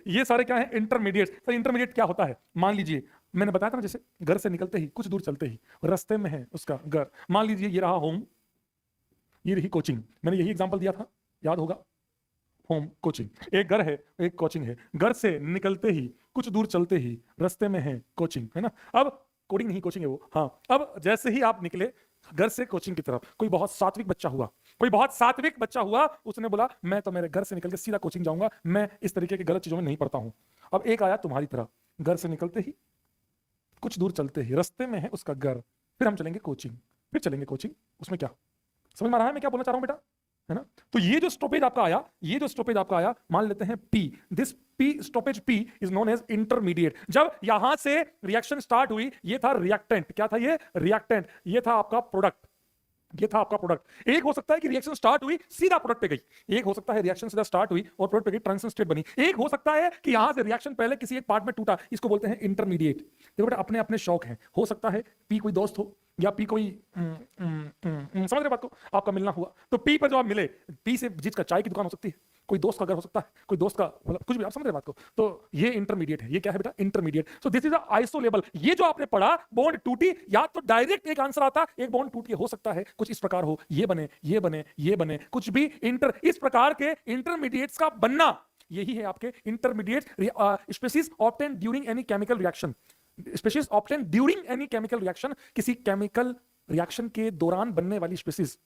ये सारे क्या है? इंटरमीडिएट। सर इंटरमीडिएट क्या होता है? मान लीजिए मैंने बताया था ना, जैसे घर से निकलते ही कुछ दूर चलते ही रास्ते में है उसका घर। मान लीजिए ये रहा होम, ये रही कोचिंग। मैंने यही एग्जांपल दिया था, याद होगा। Home, coaching. एक घर है, एक कोचिंग है। घर से निकलते ही कुछ दूर चलते ही रास्ते में है कोचिंग, है ना। अब कोडिंग नहीं, कोचिंग है वो। हाँ, अब जैसे ही आप निकले घर से कोचिंग की तरफ, कोई बहुत सात्विक बच्चा हुआ, कोई बहुत सात्विक बच्चा हुआ, उसने बोला मैं तो मेरे घर से निकल के सीधा कोचिंग जाऊंगा, मैं इस तरीके की गलत चीजों में नहीं पड़ता हूं। अब एक आया तुम्हारी तरह, घर से निकलते ही कुछ दूर चलते ही रास्ते में है उसका घर, फिर हम चलेंगे कोचिंग, फिर चलेंगे कोचिंग। उसमें क्या समझ में आ रहा है मैं क्या बोलना चाह रहा हूं बेटा? है ना। तो ये जो स्टॉपेज आपका आया, ये जो स्टॉपेज आपका आया, मान लेते हैं P. This P stoppage P is known as intermediate. जब यहां से रिएक्शन स्टार्ट हुई, ये था रिएक्टेंट। क्या था ये? रिएक्टेंट। ये था आपका प्रोडक्ट, ये था आपका प्रोडक्ट। एक हो सकता है कि रिएक्शन स्टार्ट हुई सीधा प्रोडक्ट पे गई, एक हो सकता है रिएक्शन सीधा स्टार्ट हुई और प्रोडक्ट पे गई, ट्रांजिशन स्टेट बनी। एक हो सकता है कि यहां से रिएक्शन पहले किसी एक पार्ट में टूटा, इसको बोलते हैं इंटरमीडिएट। देखो बेटा, अपने अपने शौक हैं। हो सकता है पी कोई दोस्त हो, या पी कोई समझ रहे बात को? आपका मिलना हुआ तो पी पर जो आप मिले, पी से जिसका चाय की दुकान हो सकती है, कोई दोस्त का घर हो सकता है, कोई दोस्त का मतलब कुछ भी, आप समझ रहे बात को? तो ये इंटरमीडिएट है। ये क्या है बेटा? Intermediate. So this is isolable. ये जो आपने पढ़ा, बॉन्ड टूटी, या तो डायरेक्ट एक आंसर आता, एक बॉन्ड टूट के हो सकता है कुछ इस प्रकार हो, ये बने, ये बने, ये बने, कुछ भी इस प्रकार के इंटरमीडिएट्स का बनना, यही है आपके intermediate species obtain during any chemical reaction. Species obtain during any chemical reaction, किसी केमिकल रिएक्शन के दौरान बनने वाली species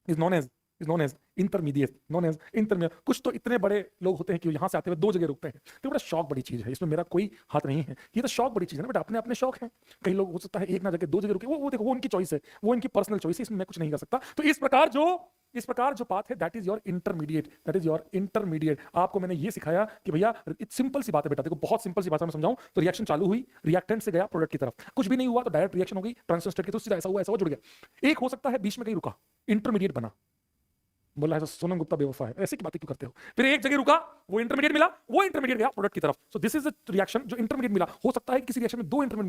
is known as intermediate, known as intermediate. कुछ तो इतने बड़े लोग होते हैं कि यहां से आते हुए दो जगह रुकते हैं। तो बड़ा शौक बड़ी चीज है, इसमें मेरा कोई हाथ नहीं है। ये तो शौक बड़ी चीज है ना बेटा, अपने अपने शौक हैं। कई लोग हो सकता है एक ना जगह दो जगह रुके, वो देखो, वो उनकी चॉइस है, वो इनकी पर्सनल चॉइस है, इसमें मैं कुछ नहीं कर सकता। तो इस प्रकार जो पाथ है, that is your intermediate, that is your intermediate. आपको मैंने ये सिखाया कि भैया सिंपल सी बात है बेटा, देखो बहुत सिंपल सी बात है, मैं समझाऊं तो रिएक्शन चालू हुई, रिएक्टेंट से गया प्रोडक्ट की तरफ, कुछ भी नहीं हुआ तो डायरेक्ट रिएक्शन हो गई ट्रांजिशन स्टेट की, तो सीधा ऐसा हुआ जुड़ गया। एक हो सकता है बीच में कहीं रुका, इंटरमीडिएट बना। बोला है सोनम गुप्ता बेवफा है, ऐसे की बातें क्यों करते हो? फिर एक जगह रुका, वो इंटरमीडिएट मिला, वो इंटरमीडिएट गया प्रोडक्ट की तरफ। सो दिस इज द रिएक्शन जो इंटरमीडिएट मिला। हो सकता है किसी रिएक्शन में दो इंटरमीडिएट